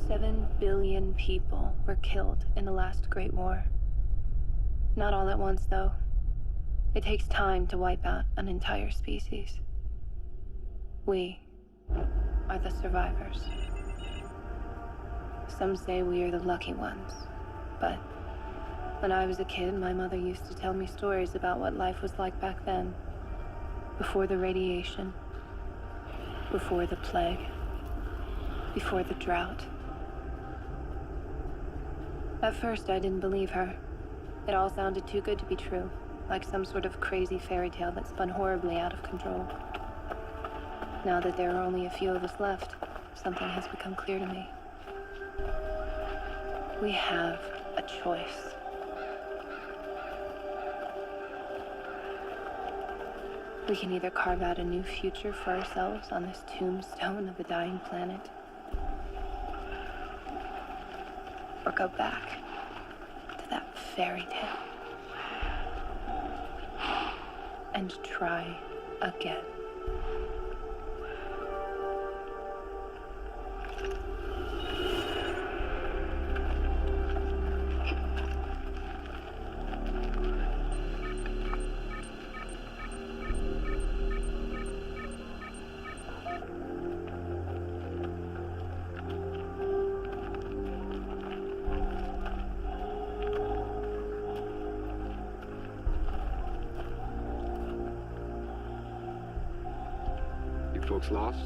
7 billion people were killed in the last Great War. Not all at once, though. It takes time to wipe out an entire species. We are the survivors. Some say we are the lucky ones, but when I was a kid, my mother used to tell me stories about what life was like back then, before the radiation, before the plague, before the drought. At first, I didn't believe her. It all sounded too good to be true, like some sort of crazy fairy tale that spun horribly out of control. Now that there are only a few of us left, something has become clear to me. We have a choice. We can either carve out a new future for ourselves on this tombstone of a dying planet, or go back to that fairy tale and try again. Folks lost?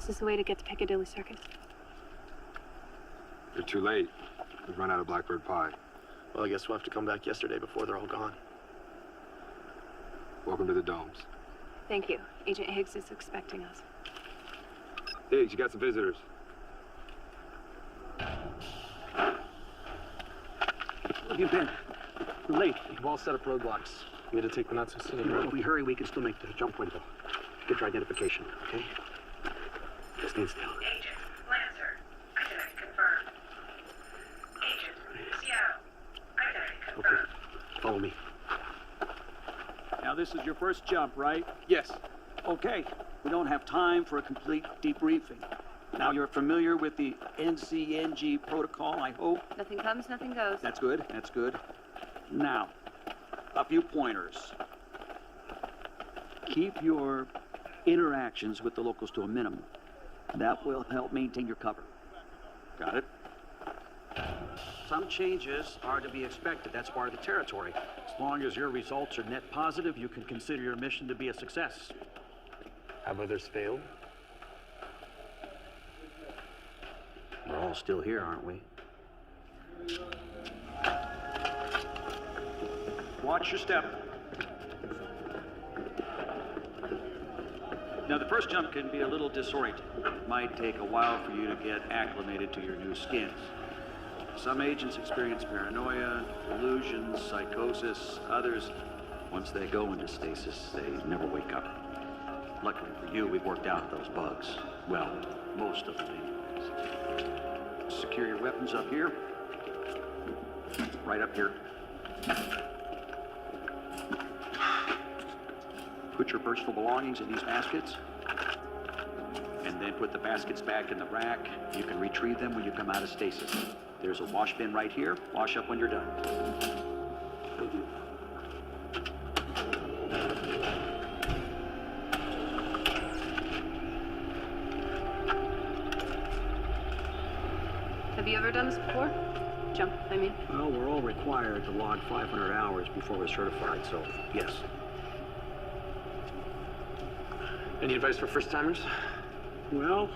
Is this the way to get to Piccadilly Circus? You're too late. We've run out of blackbird pie. Well, I guess we'll have to come back yesterday before they're all gone. Welcome to the domes. Thank you. Agent Higgs is expecting us. Higgs, you got some visitors. Where have you been? We're late. We've all set up roadblocks. We had to take the not-so-scenic road. If we hurry, we can still make the jump window. Get your identification, okay? Stand still. Agent Lancer, identity confirmed. Agent Seattle, identity confirmed. Okay, follow me. Now, this is your first jump, right? Yes. Okay. We don't have time for a complete debriefing. Now, you're familiar with the NCNG protocol, I hope? Nothing comes, nothing goes. That's good. That's good. Now, a few pointers. Keep your interactions with the locals to a minimum. That will help maintain your cover. Got it? Some changes are to be expected. That's part of the territory. As long as your results are net positive, you can consider your mission to be a success. Have others failed? We're all still here, aren't we? Watch your step. Now, the first jump can be a little disorienting. It might take a while for you to get acclimated to your new skins. Some agents experience paranoia, delusions, psychosis. Others, once they go into stasis, they never wake up. Luckily for you, we've worked out those bugs. Well, most of them anyways. Secure your weapons up here. Right up here. Put your personal belongings in these baskets. And then put the baskets back in the rack. You can retrieve them when you come out of stasis. There's a wash bin right here. Wash up when you're done. Have you ever done this before? Jump, I mean. Well, we're all required to log 500 hours before we're certified, so yes. Any advice for first-timers? Well,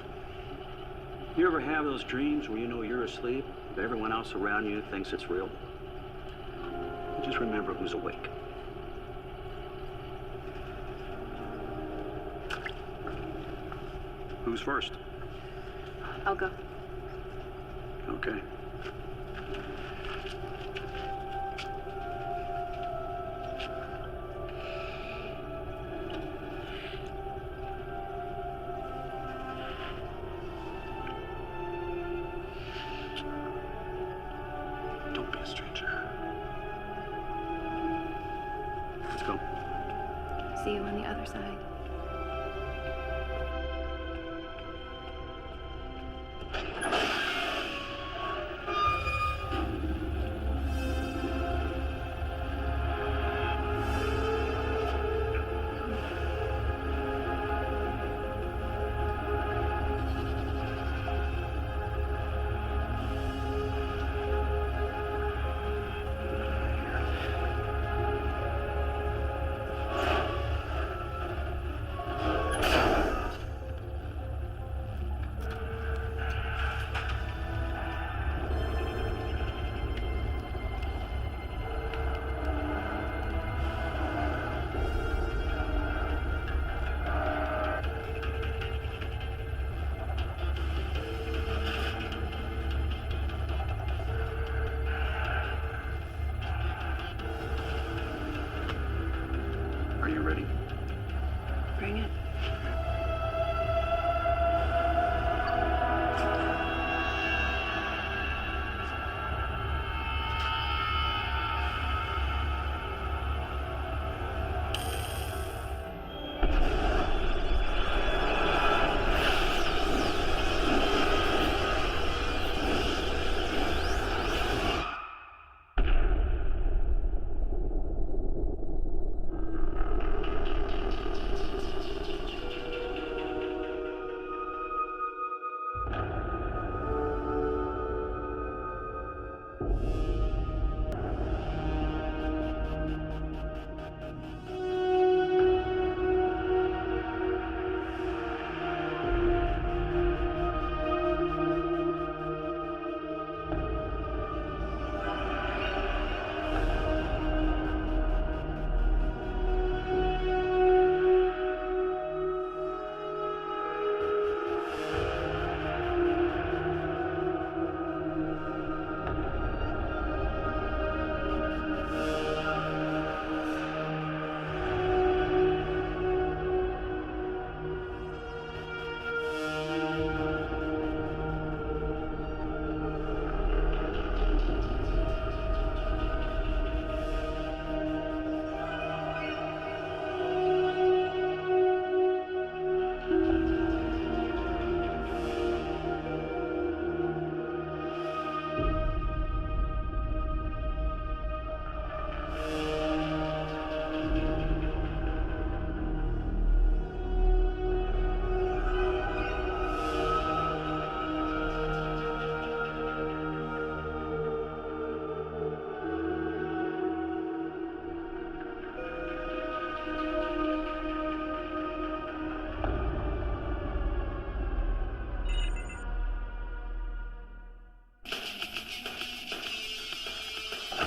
you ever have those dreams where you know you're asleep, but everyone else around you thinks it's real? Just remember who's awake. Who's first? I'll go. Okay. Don't be a stranger. Let's go. see you on the other side. Are you ready? Bring it.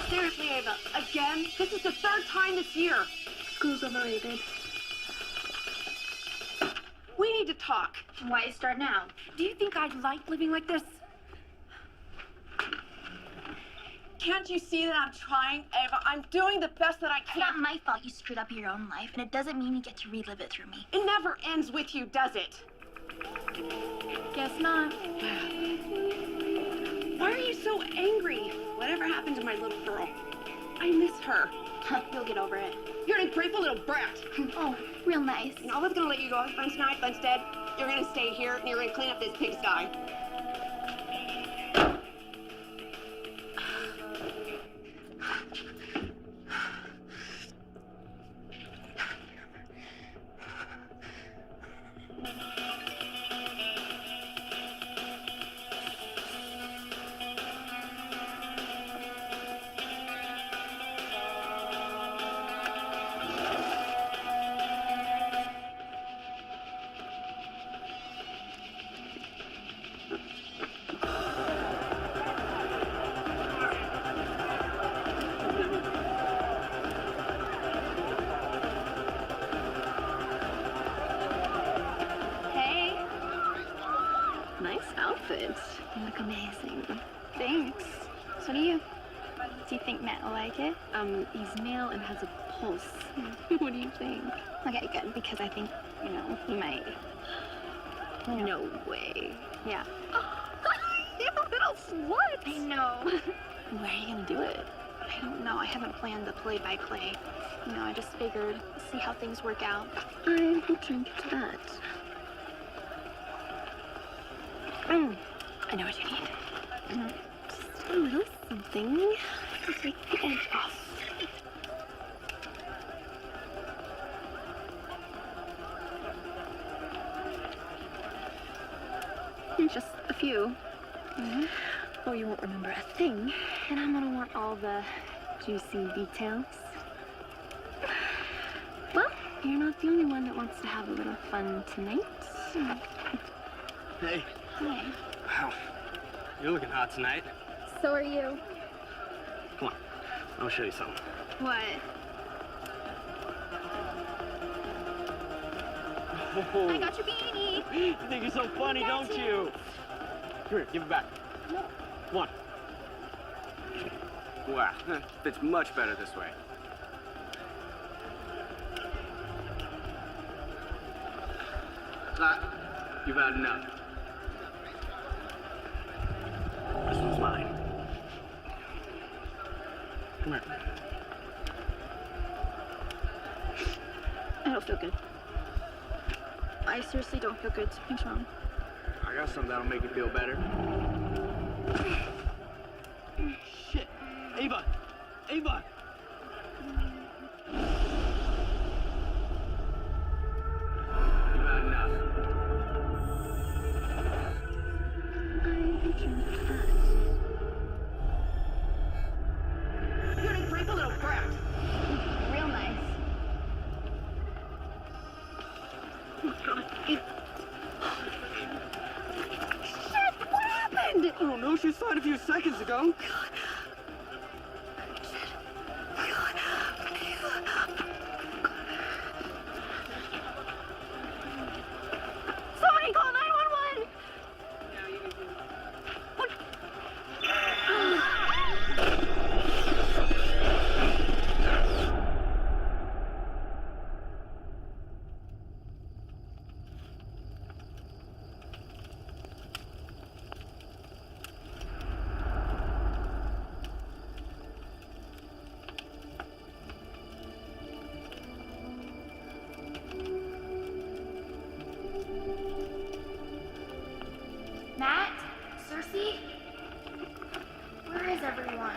Seriously, Ava, again? This is the third time this year. School's overrated. We need to talk. Why start now? Do you think I'd like living like this? Can't you see that I'm trying, Ava? I'm doing the best that I It's not can. my fault you screwed up your own life, and it doesn't mean you get to relive it through me. It never ends with you, does it? Guess not. Why are you so angry? Whatever happened to my little girl? I miss her. You'll get over it. You're an ungrateful little brat. Oh, real nice. And I was gonna let you go on tonight, but instead, you're gonna stay here and you're gonna clean up this pigsty. You look amazing. Thanks. So do you. Do you think Matt will like it? He's male and has a pulse. What do you think? Okay, good, because I think, he might. No way. Yeah. You little slut! I know. Where are you gonna do it? I don't know. I haven't planned the play-by-play. You know, I just figured see how things work out. I will drink to that. I know what you need. Just a little something to take the edge off. Just a few. Or you won't remember a thing, and I'm gonna want all the juicy details. Well, you're not the only one that wants to have a little fun tonight. Hey. Hi. Wow. You're looking hot tonight. So are you. Come on. I'll show you something. What? I got your beanie. You think you're so funny, don't you? Come here, give it back. No. Come on. Wow, fits much better this way. You've had enough. This one's mine. Come here. I don't feel good. I seriously don't feel good. Something's wrong. I got something that'll make you feel better. Shit. Ava! Ava! You've had enough. You're gonna break a little brat. Real nice. I don't know, she was fine a few seconds ago. Somebody call 911! Matt? Cersei? Where is everyone?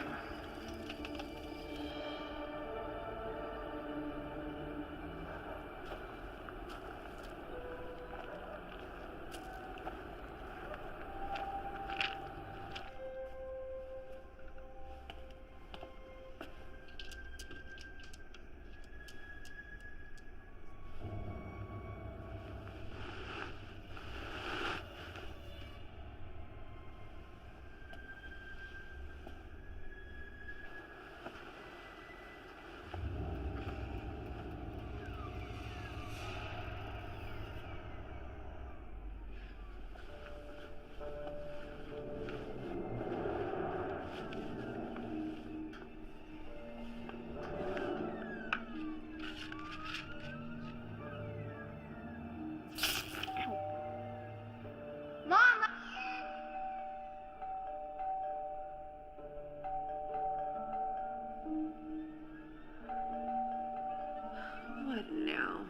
Mom! What now?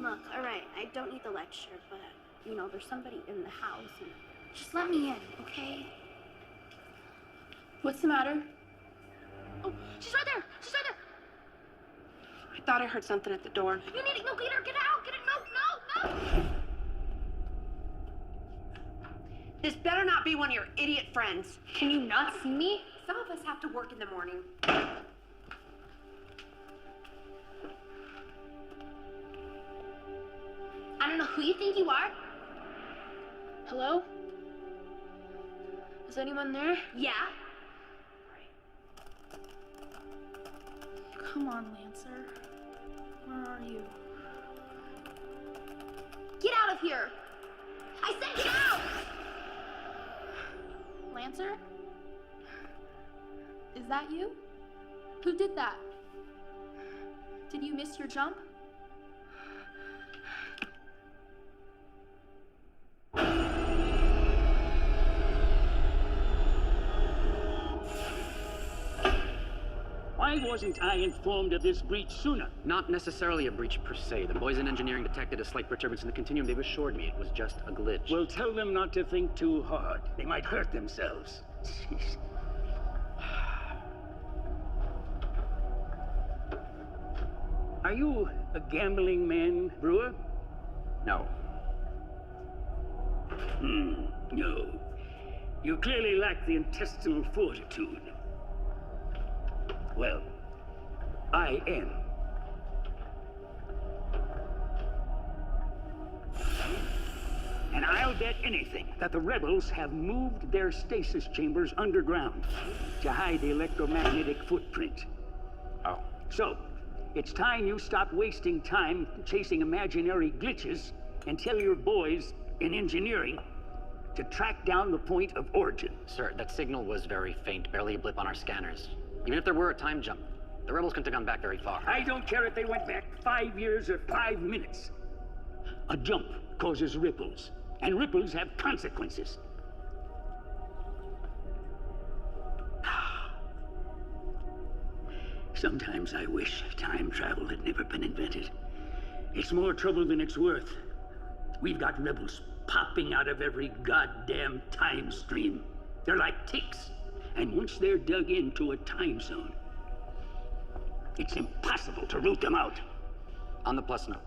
Look, all right, I don't need the lecture, but, you know, there's somebody in the house. And Just let me in, okay? What's the matter? Oh, she's right there! She's right there! I thought I heard something at the door. You need it! No, get her! Get out! Get it! No! No! No! This better not be one of your idiot friends. Can you not see me? Some of us have to work in the morning. I don't know who you think you are. Hello? Is anyone there? Yeah? Come on, Lancer. Where are you? Get out of here! I said get out! Lancer? Is that you? Who did that? Did you miss your jump? wasn't I informed of this breach sooner? Not necessarily a breach per se. The boys in engineering detected a slight perturbance in the continuum. They've assured me it was just a glitch. Well, tell them not to think too hard. They might hurt themselves. Jeez. Are you a gambling man, Brewer? No. No. You clearly lack the intestinal fortitude. Well, I am. And I'll bet anything that the rebels have moved their stasis chambers underground to hide the electromagnetic footprint. Oh. So, it's time you stop wasting time chasing imaginary glitches and tell your boys in engineering to track down the point of origin. Sir, that signal was very faint, barely a blip on our scanners. Even if there were a time jump, the rebels couldn't have gone back very far. I don't care if they went back 5 years or 5 minutes. A jump causes ripples, and ripples have consequences. Sometimes I wish time travel had never been invented. It's more trouble than it's worth. We've got rebels popping out of every goddamn time stream. They're like ticks. And once they're dug into a time zone, it's impossible to root them out. On the plus note,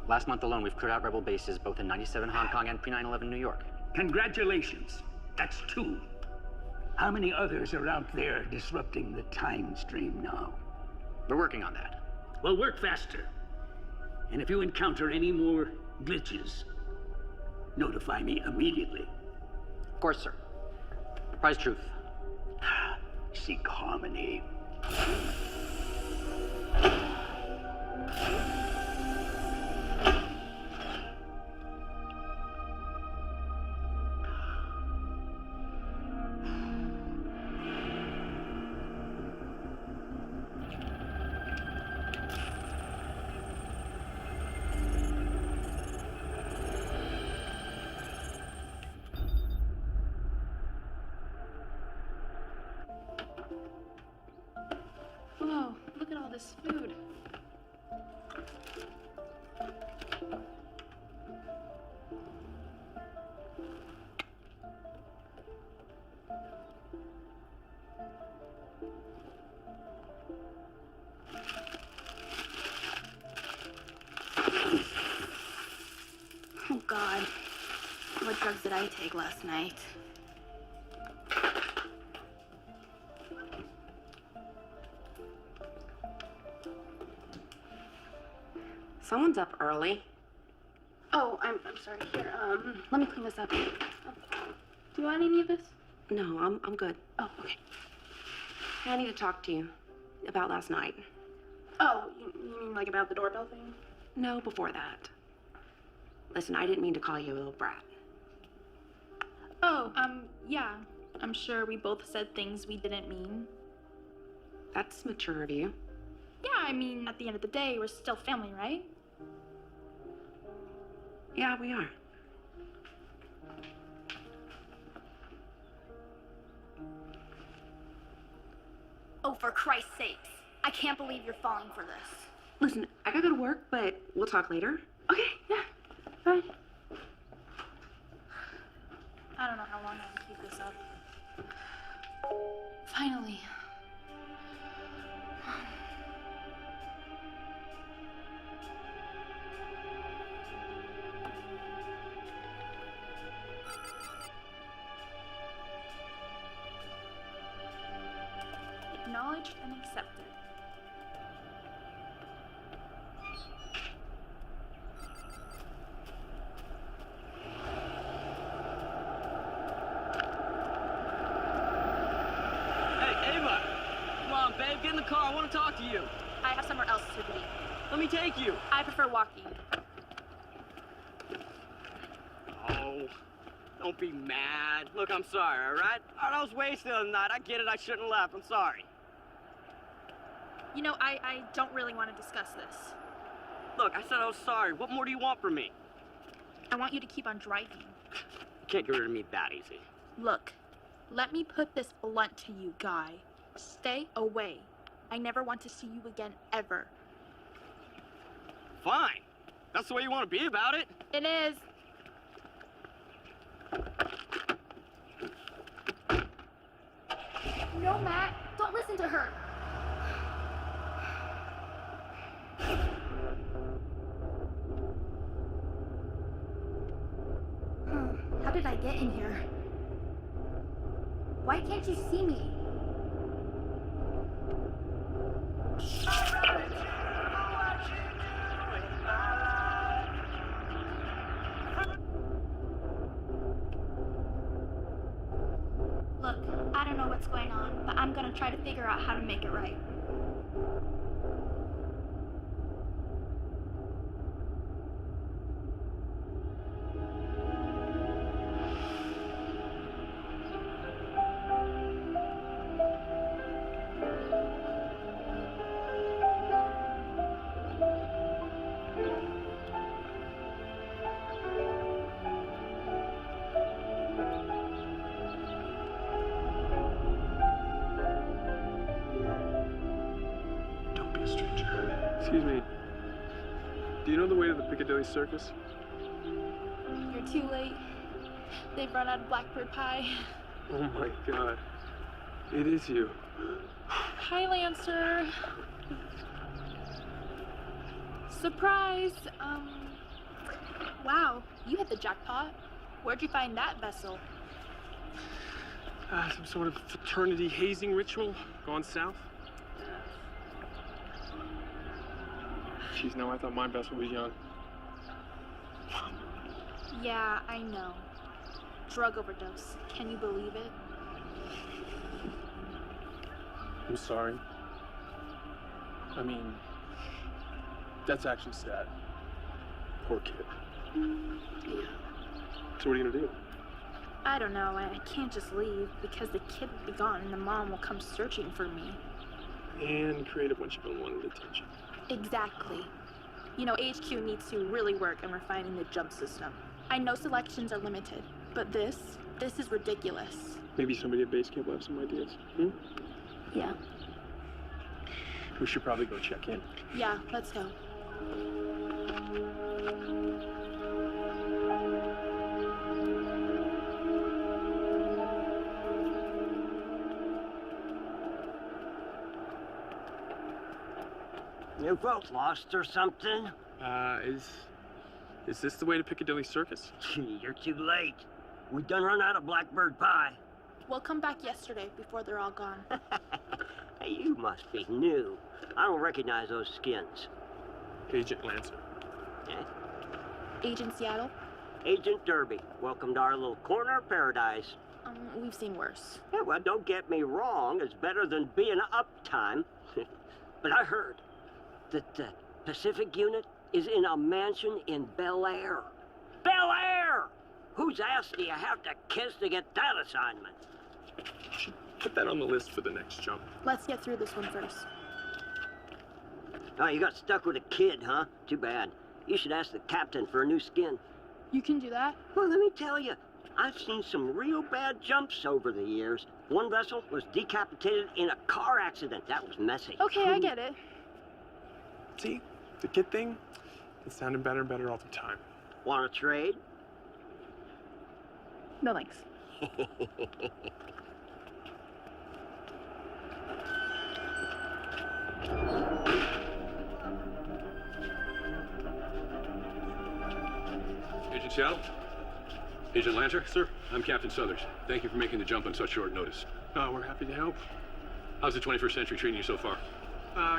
last month alone, we've cleared out rebel bases both in 97 Hong Kong and pre-9/11 New York. Congratulations. That's 2. How many others are out there disrupting the time stream now? We're working on that. Well, work faster. And if you encounter any more glitches, notify me immediately. Of course, sir. Prize truth. Seek harmony. Whoa, look at all this food. Oh, God. What drugs did I take last night? Someone's up early. Oh, I'm sorry. Here, let me clean this up. Do you want any of this? No, I'm good. Oh, okay. I need to talk to you about last night. Oh, you mean like about the doorbell thing? No, before that. Listen, I didn't mean to call you a little brat. Oh, yeah. I'm sure we both said things we didn't mean. That's mature of you. Yeah, I mean, at the end of the day, we're still family, right? Yeah, we are. Oh, for Christ's sakes. I can't believe you're falling for this. Listen, I gotta go to work, but we'll talk later. Okay, yeah. Bye. I don't know how long I can keep this up. Finally. Acknowledged and accepted. Hey, Ava! Come on, babe, get in the car. I want to talk to you. I have somewhere else to be. Let me take you. I prefer walking. Oh, don't be mad. Look, I'm sorry, all right? I was wasted the other night. I get it. I shouldn't have left. I'm sorry. You know, I don't really want to discuss this. Look, I said I was sorry. What more do you want from me? I want you to keep on driving. You can't get rid of me that easy. Look, let me put this blunt to you, Guy. Stay away. I never want to see you again, ever. Fine. That's the way you want to be about it. It is. No, Matt, don't listen to her. How did I get in here? Why can't you see me? Look, I don't know what's going on, but I'm gonna try to figure out how to make it right. Don't be a stranger. Excuse me. Do you know the way to the Piccadilly Circus? You're too late. They've run out of blackbird pie. Oh my god. It is you. Hi, Lancer. Surprise! Wow, you hit the jackpot. Where'd you find that vessel? Some sort of fraternity hazing ritual gone south? Jeez, no, I thought my vessel was young. Yeah, I know. Drug overdose. Can you believe it? I'm sorry. I mean, that's actually sad. Poor kid. Yeah. So what are you gonna do? I don't know. I can't just leave because the kid will be gone and the mom will come searching for me. And create a bunch of unwanted attention. Exactly. You know, HQ needs to really work on refining the jump system. I know selections are limited, but this is ridiculous. Maybe somebody at base camp will have some ideas. Yeah. We should probably go check in. Yeah, let's go. You folks lost or something? Is this the way to Piccadilly Circus? You're too late. We done run out of blackbird pie. We'll come back yesterday before they're all gone. Hey, you must be new. I don't recognize those skins. Agent Lancer. Agent Seattle? Agent Derby. Welcome to our little corner of paradise. We've seen worse. Yeah, well, don't get me wrong. It's better than being uptime. But I heard that the Pacific unit is in a mansion in Bel Air. Bel Air! Whose ass do you have to kiss to get that assignment? Should put that on the list for the next jump. Let's get through this one first. Oh, you got stuck with a kid, huh? Too bad. You should ask the captain for a new skin. You can do that? Well, let me tell you, I've seen some real bad jumps over the years. One vessel was decapitated in a car accident. That was messy. Okay, I get it. See, the kid thing, it sounded better and better all the time. Want to trade? No thanks. Agent Seattle? Agent Lancer? Sir? I'm Captain Southers. Thank you for making the jump on such short notice. We're happy to help. How's the 21st century treating you so far?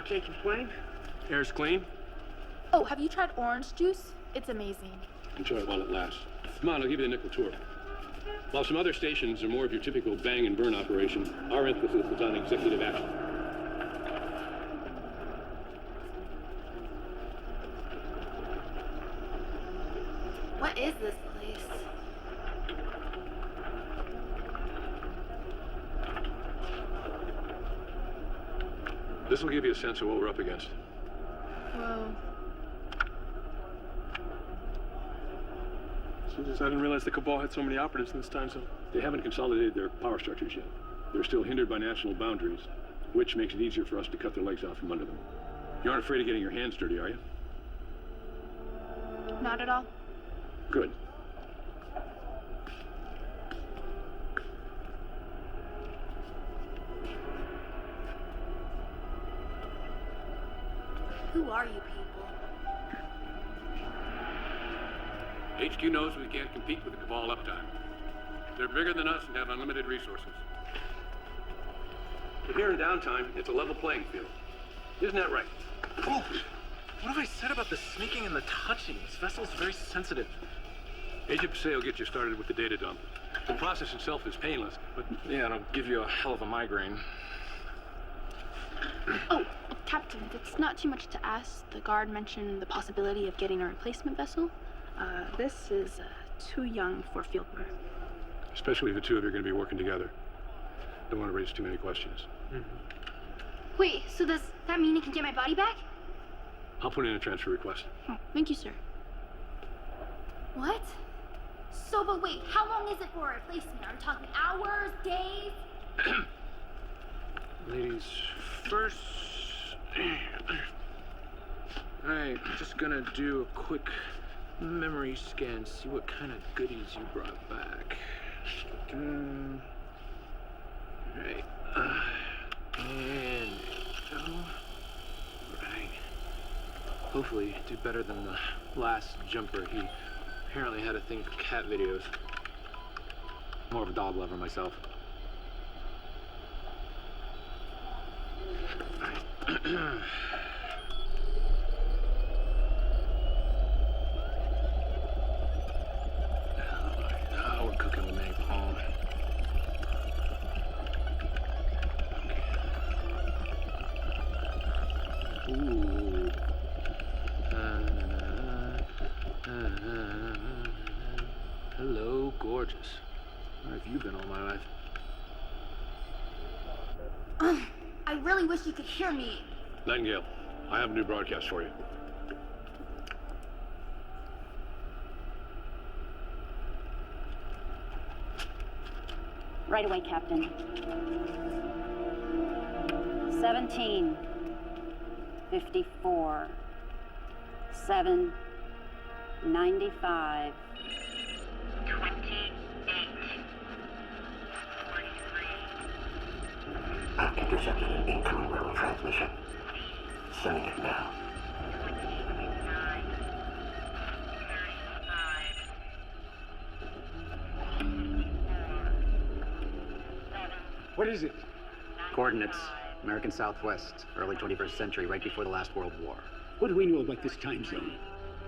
Can't complain. Air's clean. Oh, have you tried orange juice? It's amazing. Enjoy it while it lasts. Come on, I'll give you the nickel tour. While some other stations are more of your typical bang and burn operation, our emphasis is on executive action. What is this place? This will give you a sense of what we're up against. Whoa. Jesus, I didn't realize the Cabal had so many operatives in this time zone. They haven't consolidated their power structures yet. They're still hindered by national boundaries. which makes it easier for us to cut their legs out from under them. You aren't afraid of getting your hands dirty, are you? Not at all. Good. Who are you people? HQ knows we can't compete with the Cabal uptime. They're bigger than us and have unlimited resources. But here in downtime, it's a level playing field. Isn't that right? Oh, what have I said about the sneaking and the touching? This vessel's very sensitive. Agent Passeo will get you started with the data dump. The process itself is painless, but... Yeah, it'll give you a hell of a migraine. Oh, Captain, if it's not too much to ask, the guard mentioned the possibility of getting a replacement vessel. This is too young for field work. Especially if the two of you are going to be working together. Don't want to raise too many questions. Wait, so does that mean I can get my body back? I'll put in a transfer request. Oh, thank you, sir. What? So, but wait, how long is it for a replacement? Are we talking hours, days? Ladies first. Alright, just gonna do a quick memory scan, see what kind of goodies you brought back. Right. And go. Right. Hopefully do better than the last jumper. He apparently had a thing for cat videos. More of a dog lover myself. We're cooking with napalm. Ooh. Hello, gorgeous. Where have you been all my life? I really wish you could hear me. Nightingale, I have a new broadcast for you. Right away, Captain. 17. 54. 7. 95. 28. I've intercepted an incoming rebel transmission. Sending it now. 29. 35. What is it? Coordinates. American Southwest, early 21st century, right before the last World War. What do we know about this time zone?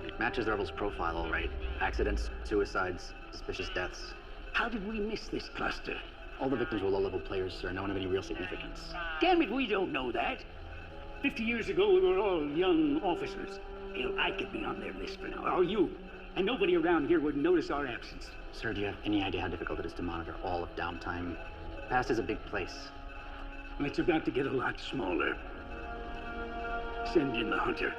It matches the rebels' profile, all right. Accidents, suicides, suspicious deaths. How did we miss this cluster? All the victims were low-level players, sir. No one of any real significance. Damn it, we don't know that. 50 years ago, we were all young officers. Hell, I could be on their list for now, or you. And nobody around here would notice our absence. Sir, do you have any idea how difficult it is to monitor all of downtime? The past is a big place. It's about to get a lot smaller. Send in the hunter.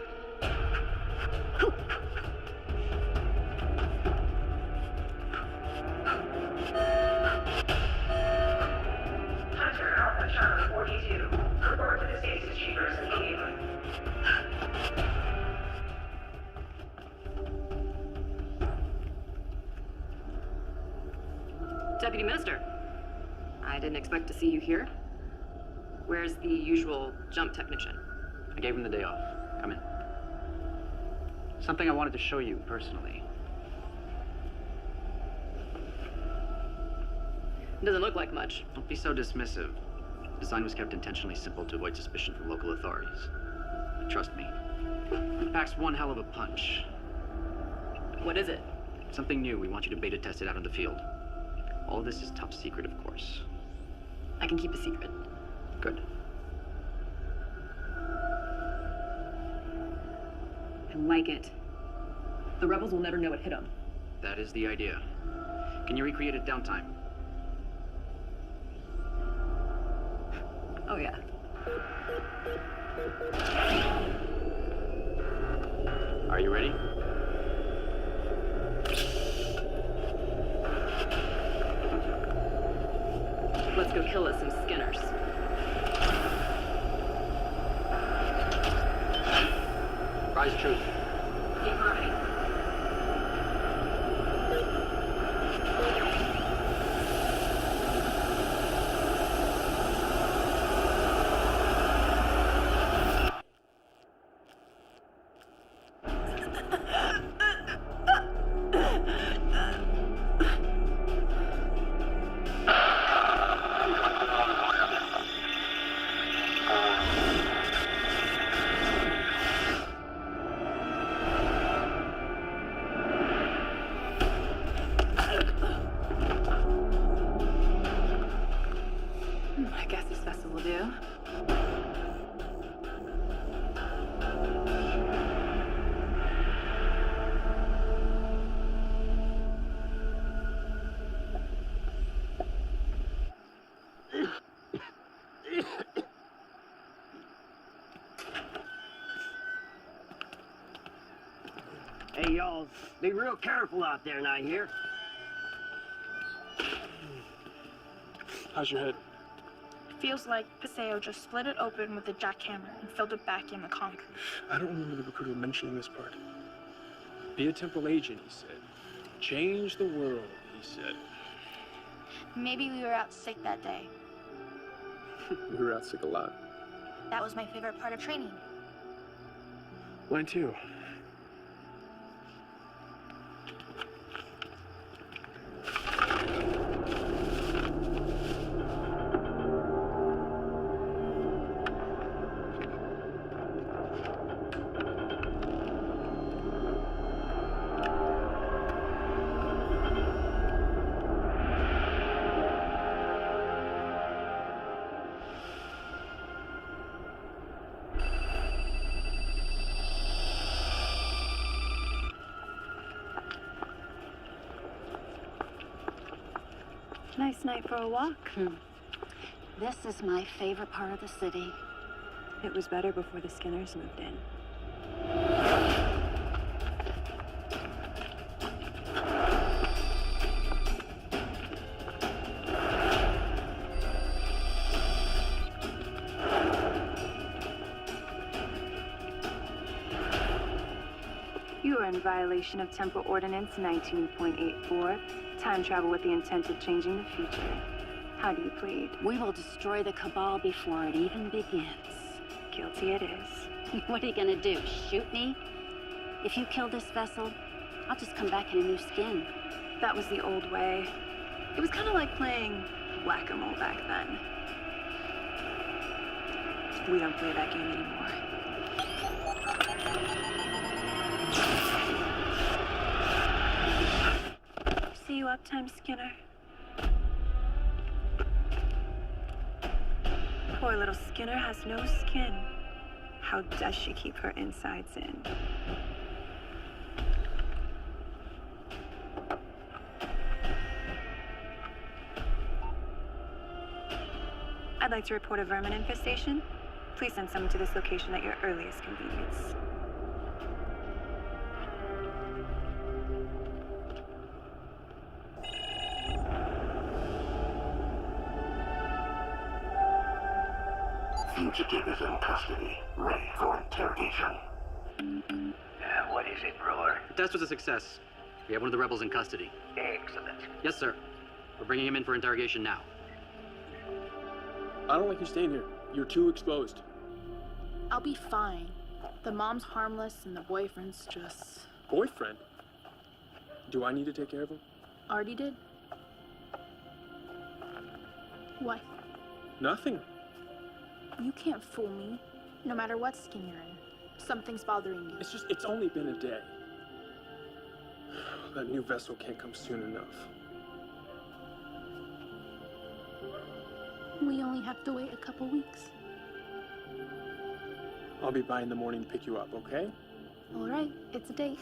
Hunter Alpha Charlie 42. Report to the stasis chambers immediately. Deputy Minister, I didn't expect to see you here. Where's the usual jump technician? I gave him the day off. Come in. Something I wanted to show you personally. Doesn't look like much. Don't be so dismissive. The design was kept intentionally simple to avoid suspicion from local authorities. But trust me, it packs one hell of a punch. What is it? Something new. We want you to beta test it out in the field. All of this is top secret, of course. I can keep a secret. Good. I like it. The rebels will never know what hit them. That is the idea. Can you recreate it downtime? Oh, yeah. Are you ready? Let's go kill us some skinners. Rise truth. Keep moving. I guess this vessel will do. Hey, y'all, be real careful out there now, here. How's your head? Feels like Paseo just split it open with a jackhammer and filled it back in the concrete. I don't remember the recruiter mentioning this part. Be a temporal agent, he said. Change the world, he said. Maybe we were out sick that day. We were out sick a lot. That was my favorite part of training. Mine too. Nice night for a walk. This is my favorite part of the city. It was better before the Skinners moved in. You are in violation of Temporal Ordinance 19.84, time travel with the intent of changing the future. How do you plead? We will destroy the Cabal before it even begins. Guilty it is. What are you gonna do, shoot me? If you kill this vessel, I'll just come back in a new skin. That was the old way. It was kind of like playing whack-a-mole back then. We don't play that game anymore. See you uptime, Skinner. Poor little Skinner has no skin. How does she keep her insides in? I'd like to report a vermin infestation. Please send someone to this location at your earliest convenience. Fugitive is in custody, ready for interrogation. What is it, Brewer? The test was a success. We have one of the rebels in custody. Excellent. Yes, sir. We're bringing him in for interrogation now. I don't like you staying here. You're too exposed. I'll be fine. The mom's harmless and the boyfriend's just... Boyfriend? Do I need to take care of him? Already did. What? Nothing. You can't fool me. No matter what skin you're in. Something's bothering you. It's only been a day. That new vessel can't come soon enough. We only have to wait a couple weeks. I'll be by in the morning to pick you up, okay? All right, it's a date.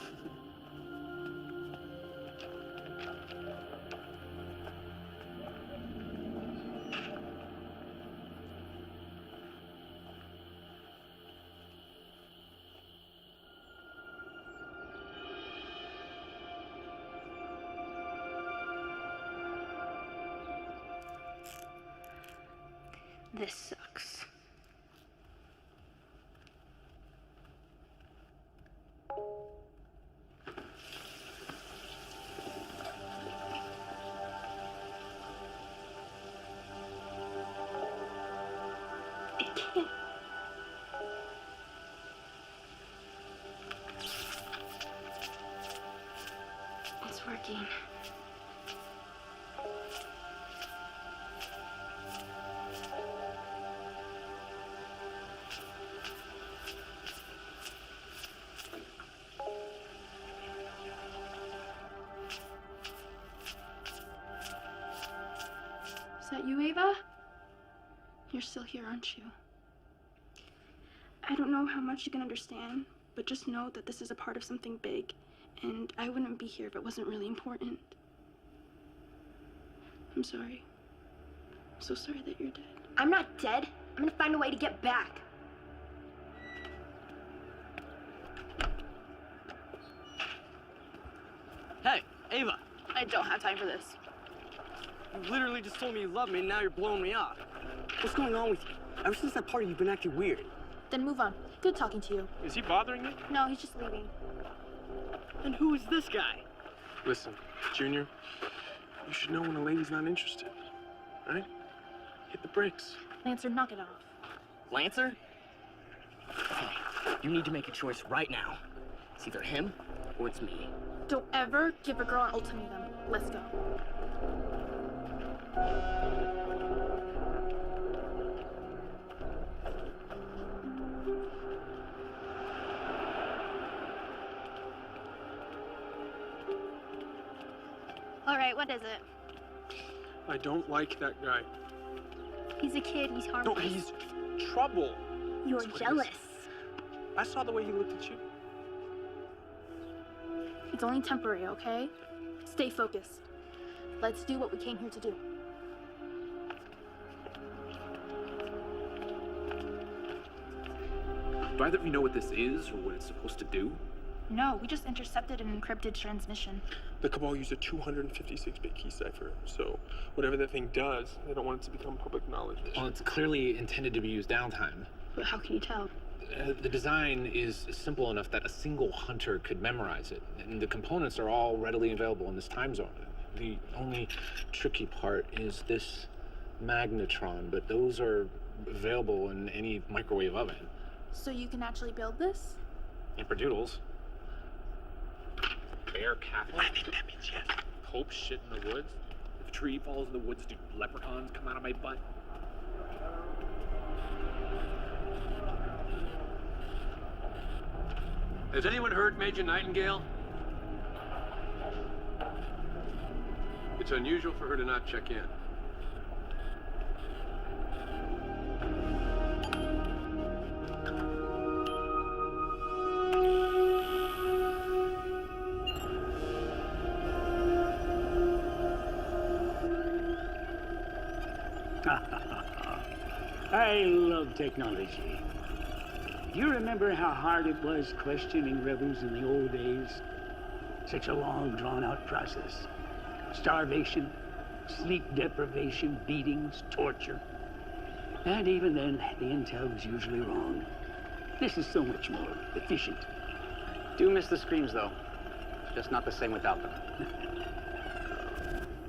This sucks. 15. Is that you, Ava? You're still here, aren't you? I don't know how much you can understand, but just know that this is a part of something big, and I wouldn't be here if it wasn't really important. I'm sorry. I'm so sorry that you're dead. I'm not dead. I'm gonna find a way to get back. Hey, Ava. I don't have time for this. You literally just told me you love me, and now you're blowing me off. What's going on with you? Ever since that party, you've been acting weird. Then move on. Good talking to you. Is he bothering you? No, he's just leaving. And who is this guy? Listen, Junior, you should know when a lady's not interested, right? Hit the brakes. Lancer, knock it off. Lancer? Okay, you need to make a choice right now. It's either him or it's me. Don't ever give a girl an ultimatum. Let's go. All right, what is it? I don't like that guy. He's a kid. He's harmless. No, he's trouble. You're That's what jealous. it is. I saw the way he looked at you. It's only temporary, okay? Stay focused. Let's do what we came here to do. Do either of you know what this is or what it's supposed to do? No, we just intercepted an encrypted transmission. The Cabal used a 256-bit key cipher, so whatever that thing does, they don't want it to become public knowledge. Well, it's clearly intended to be used downtime. But how can you tell? The design is simple enough that a single hunter could memorize it, and the components are all readily available in this time zone. The only tricky part is this magnetron, but those are available in any microwave oven. So you can actually build this? Amperdoodles. Bear Catholic? I think that means yes. Pope shit in the woods? If a tree falls in the woods, do leprechauns come out of my butt? Has anyone heard Major Nightingale? It's unusual for her to not check in. I love technology. Do you remember how hard it was questioning rebels in the old days? Such a long, drawn-out process. Starvation, sleep deprivation, beatings, torture. And even then, the intel was usually wrong. This is so much more efficient. Do miss the screams, though. Just not the same without them.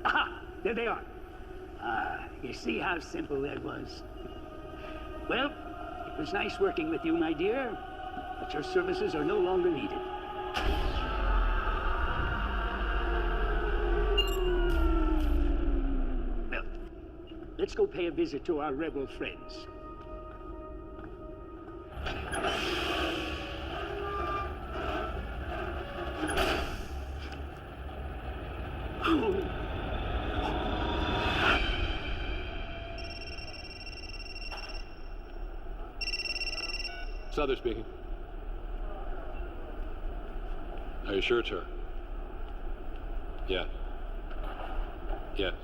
Aha! There they are. You see how simple that was? Well, it was nice working with you, my dear, but your services are no longer needed. Well, let's go pay a visit to our rebel friends. Souther speaking. Are you sure it's her? Yeah. Yes.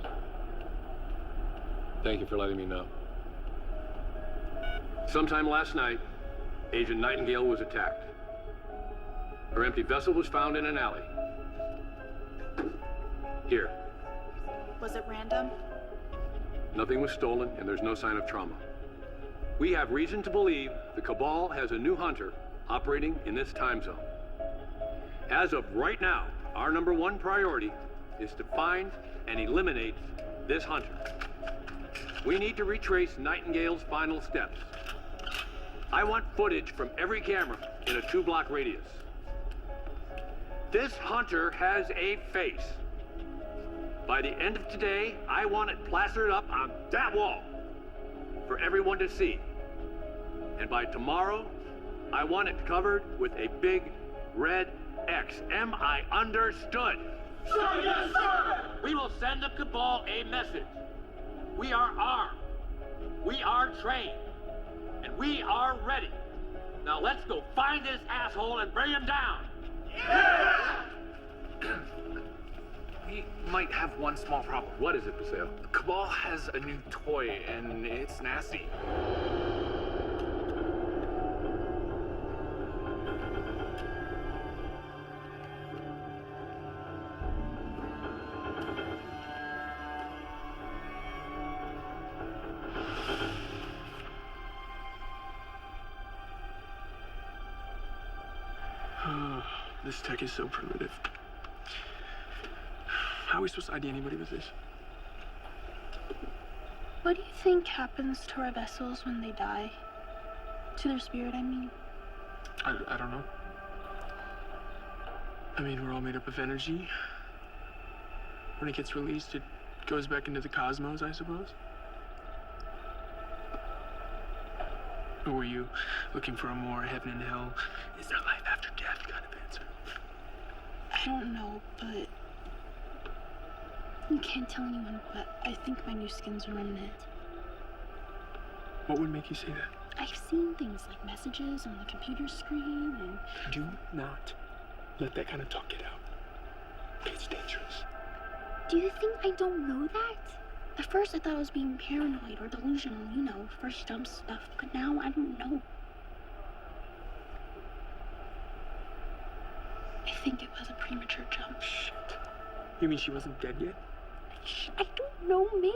Thank you for letting me know. Sometime last night, Agent Nightingale was attacked. Her empty vessel was found in an alley. Here. Was it random? Nothing was stolen, and there's no sign of trauma. We have reason to believe the Cabal has a new hunter operating in this time zone. As of right now, our #1 priority is to find and eliminate this hunter. We need to retrace Nightingale's final steps. I want footage from every camera in a 2-block radius. This hunter has a face. By the end of today, I want it plastered up on that wall for everyone to see. And by tomorrow, I want it covered with a big red X. Am I understood? Sir, yes, sir! We will send the Cabal a message. We are armed. We are trained. And we are ready. Now let's go find this asshole and bring him down. Yeah! We might have one small problem. What is it, Paseo? Cabal has a new toy, and it's nasty. This tech is so primitive. How are we supposed to ID anybody with this? What do you think happens to our vessels when they die? To their spirit, I mean. I don't know. I mean, we're all made up of energy. When it gets released, it goes back into the cosmos, I suppose. Or were you looking for a more heaven and hell, is there life after death kind of answer? I don't know, but you can't tell anyone, but I think my new skin's a remnant. What would make you say that? I've seen things like messages on the computer screen and... Do not let that kind of talk get out. It's dangerous. Do you think I don't know that? At first I thought I was being paranoid or delusional, you know, first jump stuff, but now I don't know. I think it was a premature jump. Shit. You mean she wasn't dead yet? I don't know, maybe.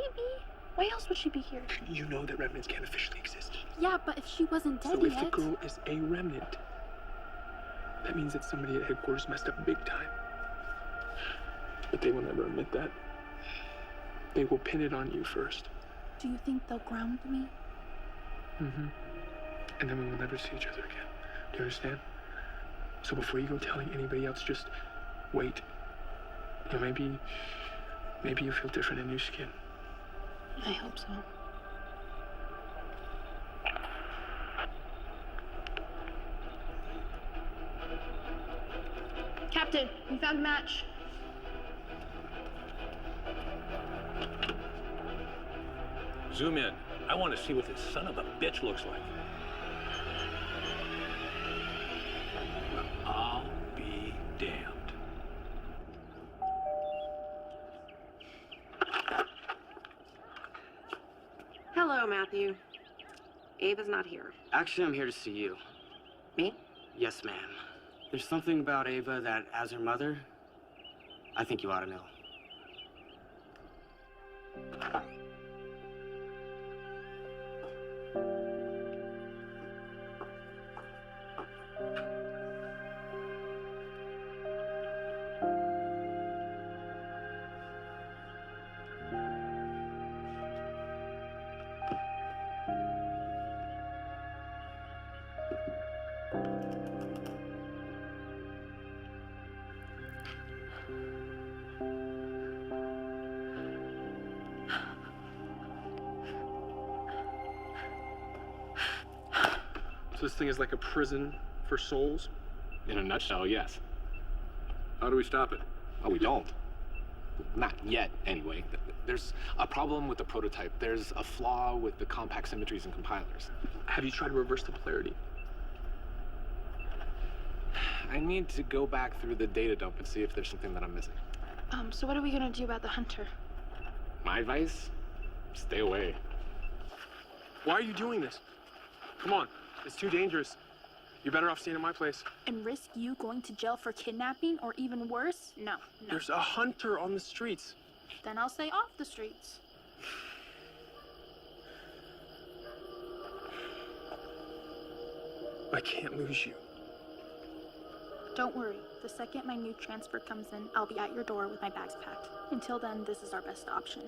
Why else would she be here? You know that remnants can't officially exist. Yeah, but if she wasn't dead So if yet... the girl is a remnant, that means that somebody at headquarters messed up big time. But they will never admit that. They will pin it on you first. Do you think they'll ground me? Mm-hmm. And then we will never see each other again. Do you understand? So before you go telling anybody else, just wait. You know, maybe you feel different in your skin. I hope so. Captain, we found a match. Zoom in. I want to see what this son of a bitch looks like. I'll be damned. Hello, Matthew. Ava's not here. Actually, I'm here to see you. Me? Yes, ma'am. There's something about Ava that, as her mother, I think you ought to know. So this thing is like a prison for souls? In a nutshell, yes. How do we stop it? Oh, we don't. Not yet, anyway. There's a problem with the prototype. There's a flaw with the compact symmetries and compilers. Have you tried to reverse the polarity? I need to go back through the data dump and see if there's something that I'm missing. So what are we gonna do about the hunter? My advice? Stay away. Why are you doing this? Come on, it's too dangerous. You're better off staying at my place. And risk you going to jail for kidnapping or even worse? No. There's a hunter on the streets. Then I'll stay off the streets. I can't lose you. Don't worry. The second my new transfer comes in, I'll be at your door with my bags packed. Until then, this is our best option.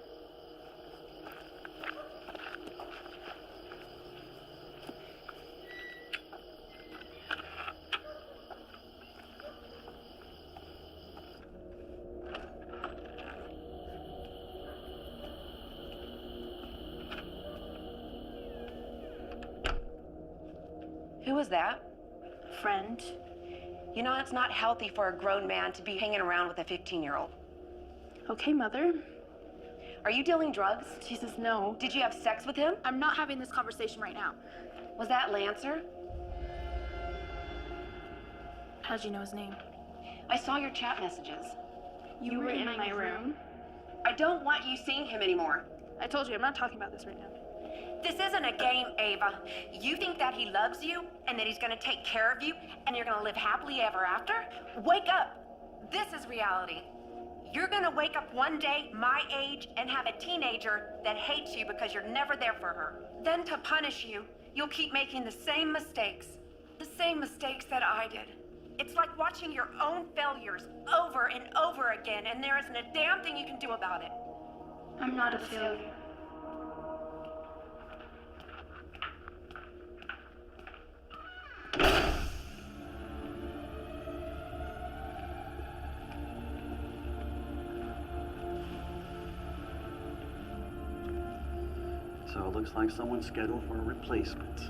Who was that? Friend. You know, it's not healthy for a grown man to be hanging around with a 15-year-old. Okay, Mother. Are you dealing drugs? Jesus, no. Did you have sex with him? I'm not having this conversation right now. Was that Lancer? How'd you know his name? I saw your chat messages. You were in my room? I don't want you seeing him anymore. I told you, I'm not talking about this right now. This isn't a game, Ava. You think that he loves you and that he's gonna take care of you and you're gonna live happily ever after? Wake up! This is reality. You're gonna wake up one day, my age, and have a teenager that hates you because you're never there for her. Then to punish you, you'll keep making the same mistakes. The same mistakes that I did. It's like watching your own failures over and over again, and there isn't a damn thing you can do about it. I'm not a failure. So it looks like someone's scheduled for a replacement.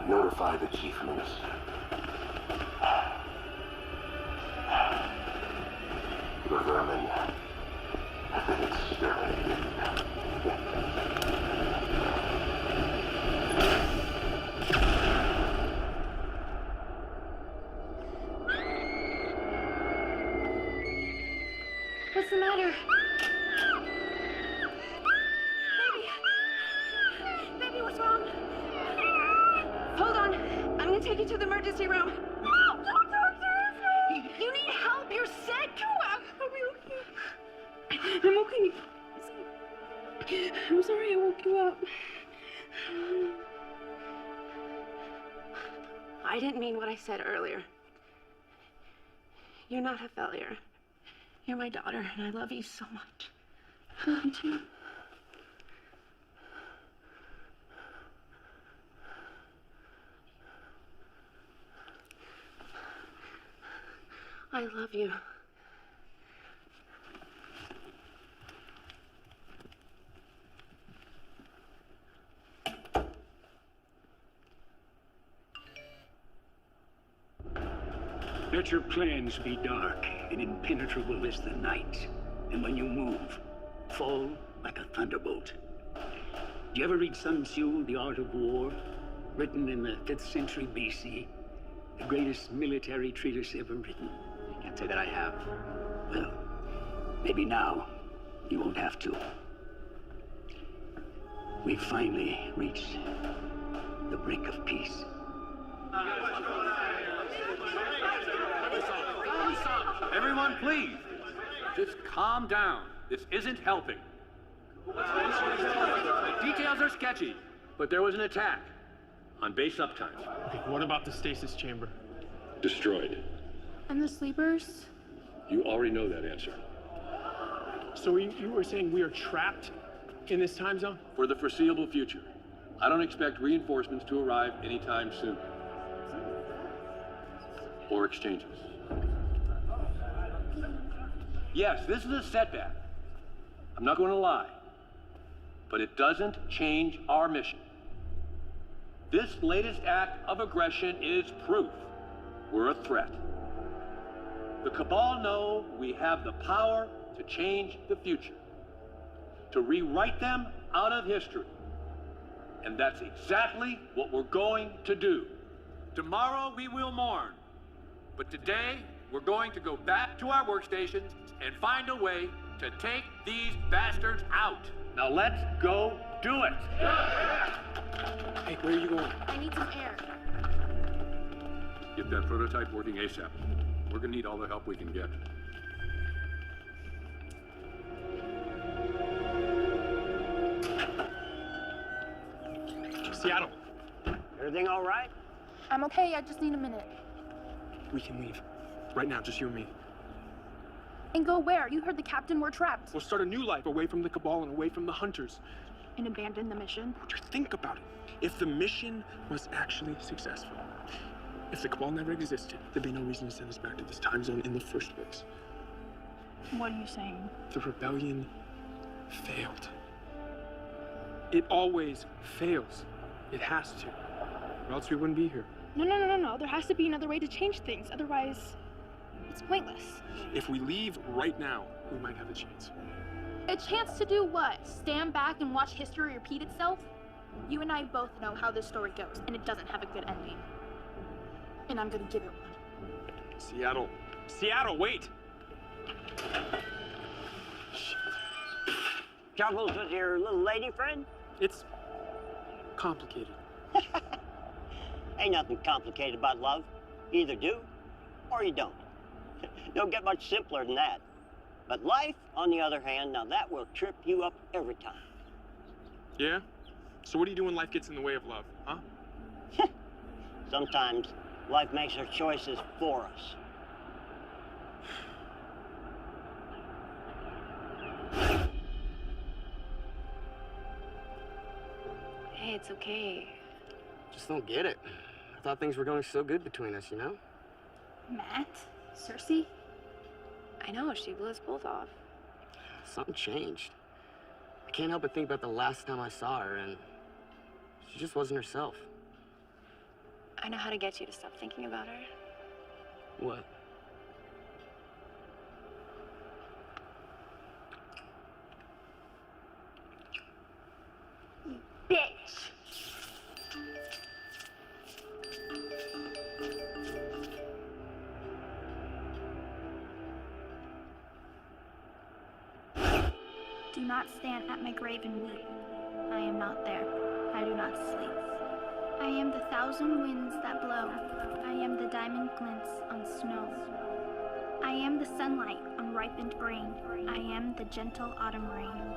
Notify the Chief Minister. The vermin have been exterminated. What's the matter? Baby, what's wrong? Hold on. I'm gonna take you to the emergency room. No, don't talk to me. You need help. You're sick. I'll be okay. I'm okay. I'm sorry I woke you up. I didn't mean what I said earlier. You're not a failure. You're my daughter, and I love you so much. I love you too. I love you. Let your plans be dark and impenetrable as the night. And when you move, fall like a thunderbolt. Did you ever read Sun Tzu, The Art of War? Written in the 5th century BC. The greatest military treatise ever written. I can't say that I have. Well, maybe now you won't have to. We've finally reached the brink of peace. Everyone, please. Just calm down. This isn't helping. The details are sketchy, but there was an attack on base uptime. Okay, what about the stasis chamber? Destroyed. And the sleepers? You already know that answer. So you were saying we are trapped in this time zone? For the foreseeable future. I don't expect reinforcements to arrive anytime soon. Or exchanges. Yes, this is a setback. I'm not going to lie. But it doesn't change our mission. This latest act of aggression is proof we're a threat. The Cabal know we have the power to change the future, to rewrite them out of history. And that's exactly what we're going to do. Tomorrow we will mourn, but today we're going to go back to our workstations and find a way to take these bastards out. Now let's go do it. Hey, where are you going? I need some air. Get that prototype working ASAP. We're gonna need all the help we can get. Seattle. Everything all right? I'm okay, I just need a minute. We can leave. Right now, just you and me. And go where? You heard the captain, we're trapped. We'll start a new life away from the Cabal and away from the Hunters. And abandon the mission? Just think about it. If the mission was actually successful, if the Cabal never existed, there'd be no reason to send us back to this time zone in the first place. What are you saying? The rebellion failed. It always fails. It has to. Or else we wouldn't be here. No. There has to be another way to change things. Otherwise, it's pointless. If we leave right now, we might have a chance. A chance to do what? Stand back and watch history repeat itself? You and I both know how this story goes, and it doesn't have a good ending. And I'm gonna give it one. Seattle. Seattle, wait! Troubles with your little lady friend? It's complicated. Ain't nothing complicated about love. You either do or you don't. Don't get much simpler than that. But life, on the other hand, now that will trip you up every time. Yeah? So what do you do when life gets in the way of love, huh? Sometimes life makes our choices for us. Hey, it's okay. Just don't get it. I thought things were going so good between us, you know? Matt? Cersei? I know, she blew us both off. Something changed. I can't help but think about the last time I saw her, and she just wasn't herself. I know how to get you to stop thinking about her. What? Bitch! Do not stand at my grave and weep. I am not there. I do not sleep. I am the thousand winds that blow. I am the diamond glints on snow. I am the sunlight on ripened grain. I am the gentle autumn rain.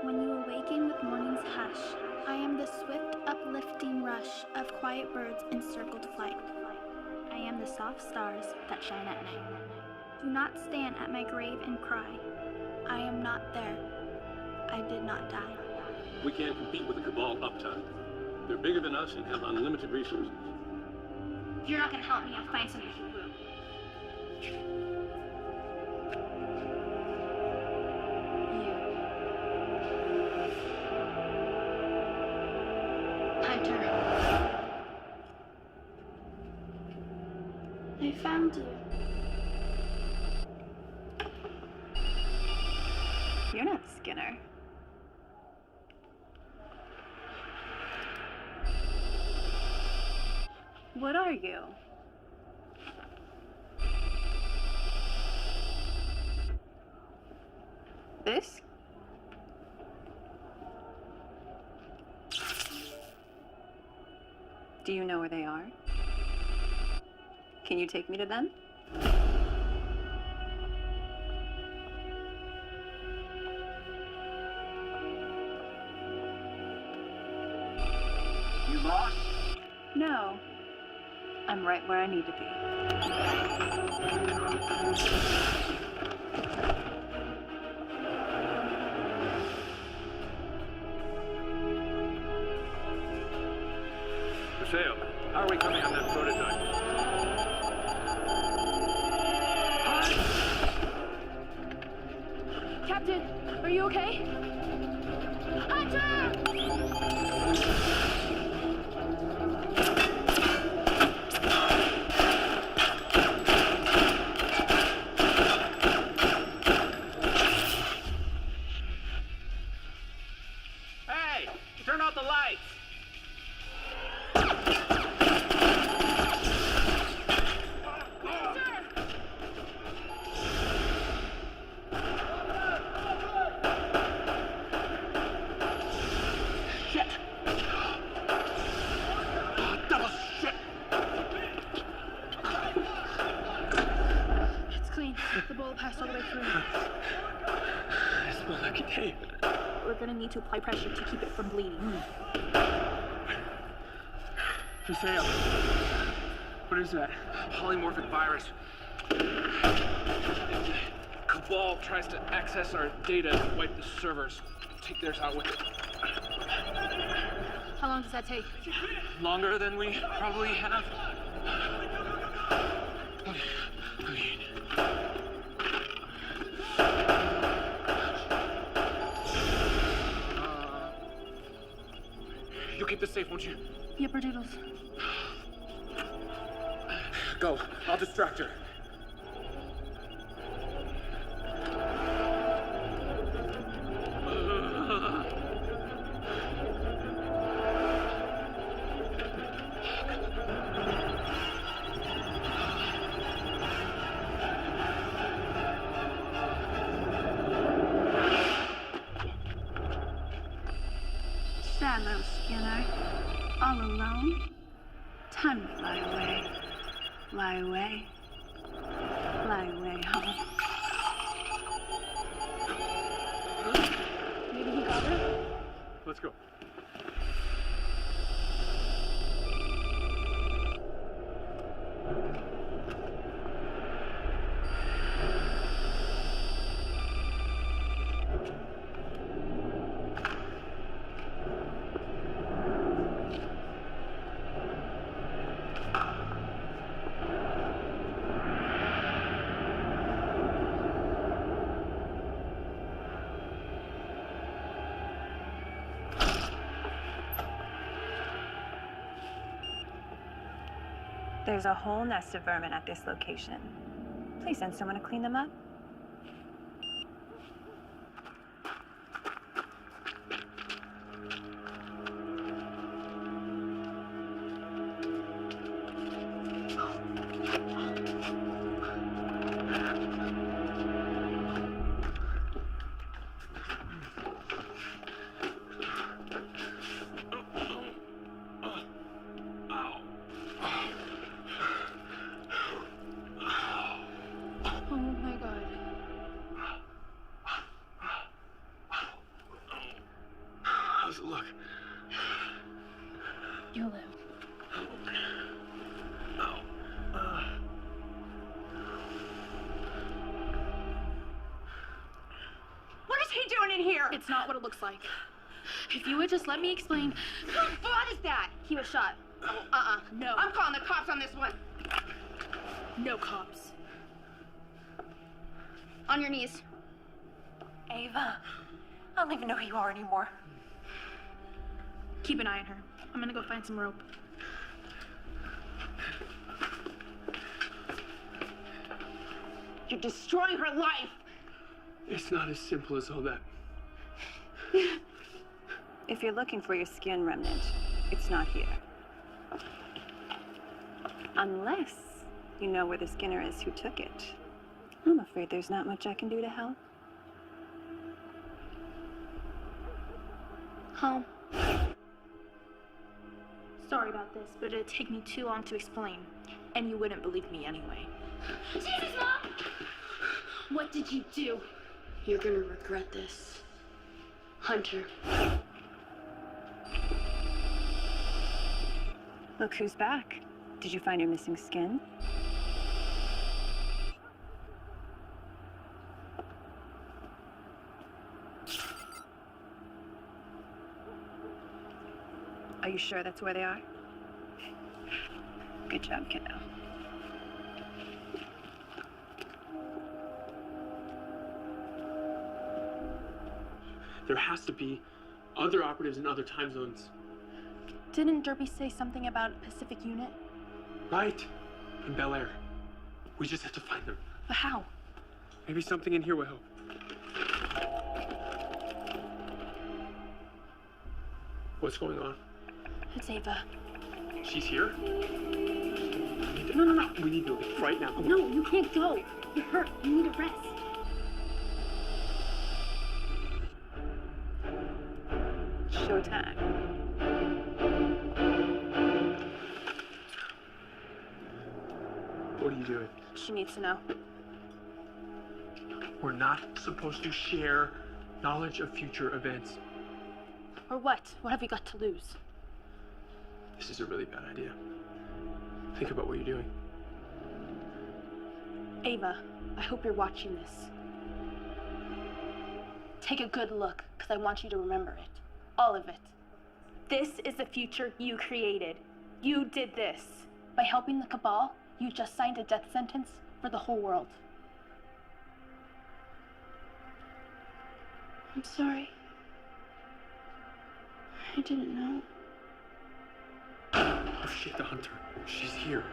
When you awaken with morning's hush, I am the swift uplifting rush of quiet birds in circled flight. I am the soft stars that shine at night. Do not stand at my grave and cry. I am not there. I did not die. We can't compete with the Cabal uptime. They're bigger than us and have unlimited resources. If you're not gonna help me, I'll find somebody who will. Hunter. I found you. You're not Skinner. What are you? This? Do you know where they are? Can you take me to them? You lost? No. I'm right where I need to be. Paseo, how are we coming on that prototype? Captain, are you okay? Hunter! Thanks. The bullet passed all the way through. It's my lucky day. We're gonna need to apply pressure to keep it from bleeding. Misael, what is that? Polymorphic virus. Cabal tries to access our data and wipe the servers. Take theirs out with it. How long does that take? Longer than we probably have. You'll keep this safe, won't you? Yipper doodles. Go. I'll distract her. Sad little Skinner. All alone? Time to fly away. Fly away. Fly away home. Maybe he got her? Let's go. There's a whole nest of vermin at this location. Please send someone to clean them up. Oh my god. How's it look? You'll live. What is he doing in here? It's not what it looks like. If you would just let me explain. What is that? He was shot. Oh, No. I'm calling the cops on this one. No cops. On your knees. Ava, I don't even know who you are anymore. Keep an eye on her. I'm gonna go find some rope. You're destroying her life. It's not as simple as all that. If you're looking for your skin remnant, it's not here. Unless you know where the Skinner is who took it. I'm afraid there's not much I can do to help. Home. Sorry about this, but it'd take me too long to explain. And you wouldn't believe me anyway. Jesus, Mom! What did you do? You're gonna regret this. Hunter. Look who's back. Did you find your missing skin? Are you sure that's where they are? Good job, kiddo. There has to be other operatives in other time zones. Didn't Derby say something about a Pacific unit? Right. In Bel Air. We just have to find them. But how? Maybe something in here will help. What's going on? It's Ava. She's here? No. We need to leave right now. No, you can't go. You're hurt. You need a rest. Showtime. What are you doing? She needs to know. We're not supposed to share knowledge of future events. Or what? What have we got to lose? This is a really bad idea. Think about what you're doing. Ava, I hope you're watching this. Take a good look, because I want you to remember it. All of it. This is the future you created. You did this. By helping the Cabal, you just signed a death sentence for the whole world. I'm sorry. I didn't know. Oh shit, the hunter. She's here.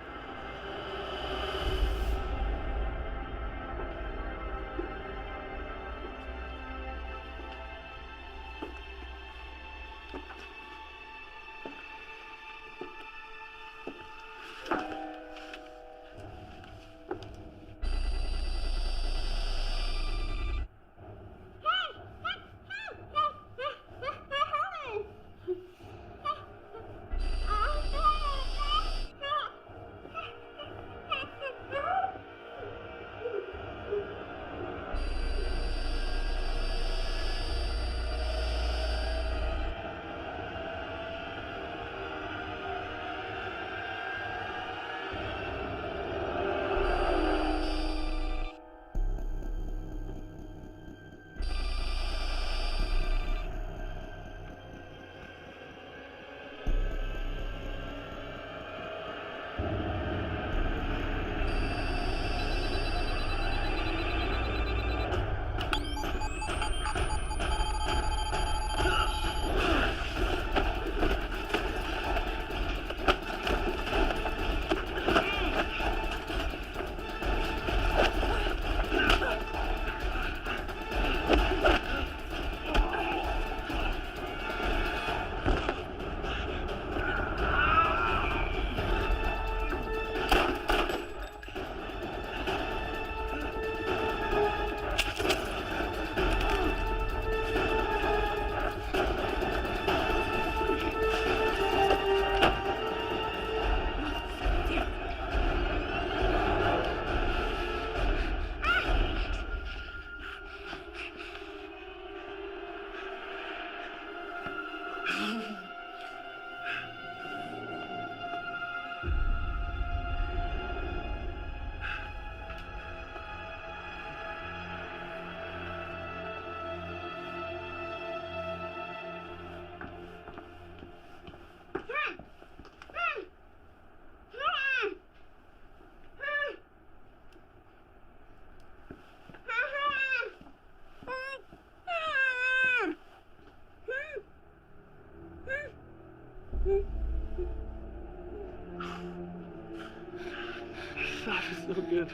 That is so good.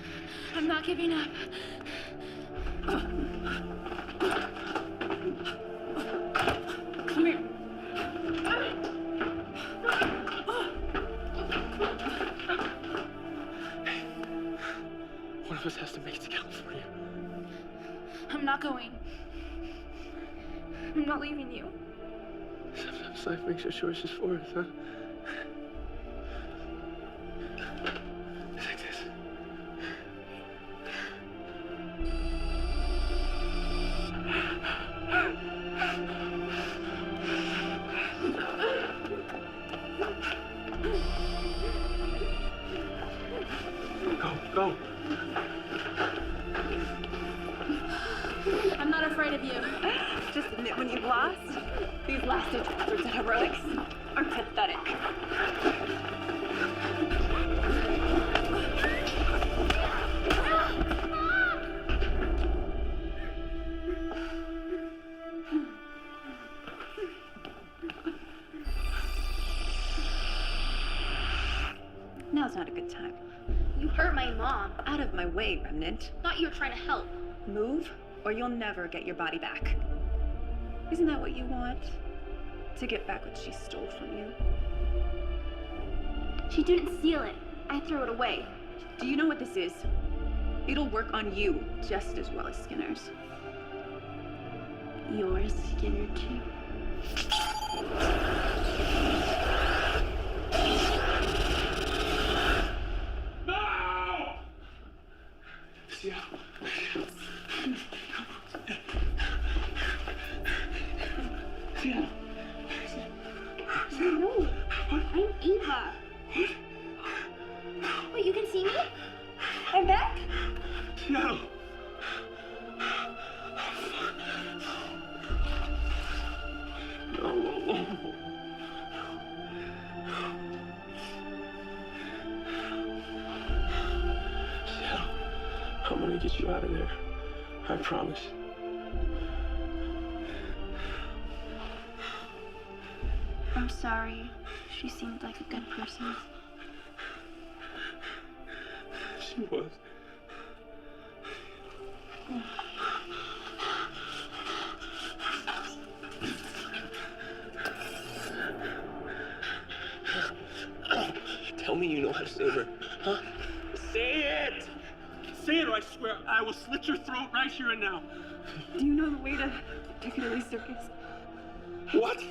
I'm not giving up. Come here. One of us has to make it to California. I'm not going. I'm not leaving you. Sometimes life makes our choices for us, huh? It's like this. Go. I'm not afraid of you. Just admit when you've lost. These last-ditch efforts at heroics are pathetic. Now's not a good time. You hurt my mom. Out of my way, Remnant. Thought you were trying to help. Move, or you'll never get your body back. Isn't that what you want? To get back what she stole from you? She didn't steal it. I threw it away. Do you know what this is? It'll work on you just as well as Skinner's. You're Skinner too. No! Seattle. No, I'm Eva. Wait, you can see me? I'm back? Seattle. No. Seattle, I'm gonna get you out of there. I promise. I'm sorry. She seemed like a good person. She was. Tell me you know how to save her, huh? Say it! Say it or I swear I will slit your throat right here and now. Do you know the way to Piccadilly Circus? What?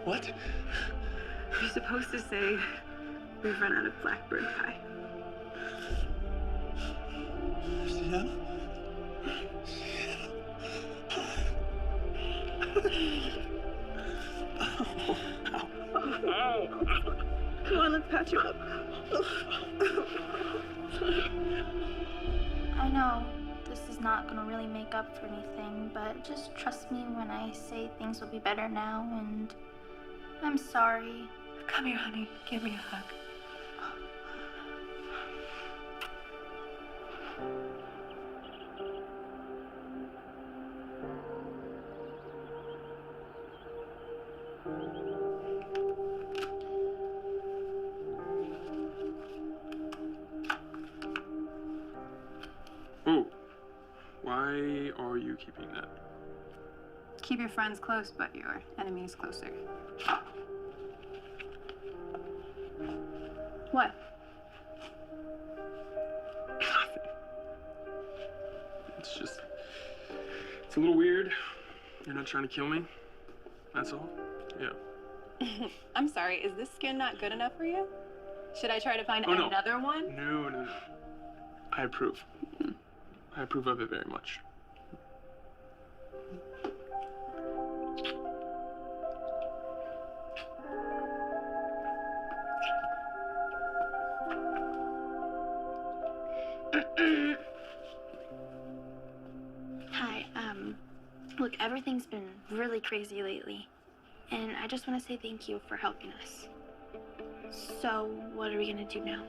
What? You're supposed to say, we've run out of blackbird pie. Seattle? Come on, let's patch you up. I know this is not gonna really make up for anything, but just trust me when I say things will be better now, and I'm sorry. Come here, honey. Give me a hug. Oh, why are you keeping that? Keep your friends close, but your enemies closer. What? It's just, it's a little weird. You're not trying to kill me, that's all. Yeah. I'm sorry, is this skin not good enough for you? Should I try to find Oh, no. another one? No. I approve. I approve of it very much. Hi, look, everything's been really crazy lately, and I just want to say thank you for helping us. So, what are we gonna do now?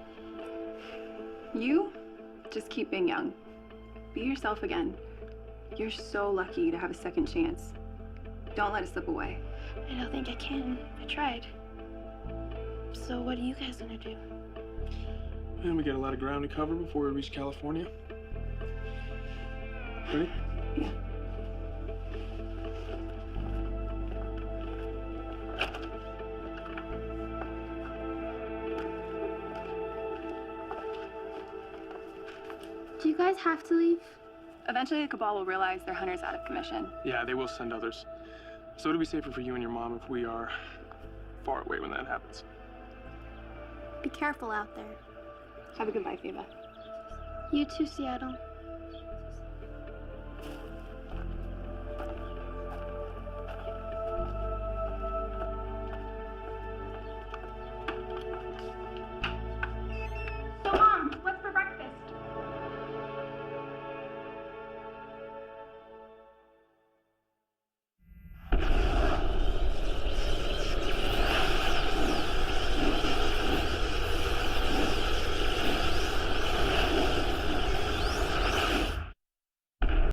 You just keep being young. Be yourself again. You're so lucky to have a second chance. Don't let it slip away. I don't think I can. I tried. So, what do you guys want to do? And we got a lot of ground to cover before we reach California. Ready? Yeah. Do you guys have to leave? Eventually, the Cabal will realize their hunter's out of commission. Yeah, they will send others. So it'll be safer for you and your mom if we are far away when that happens. Be careful out there. Have a good life, Eva. You too, Seattle.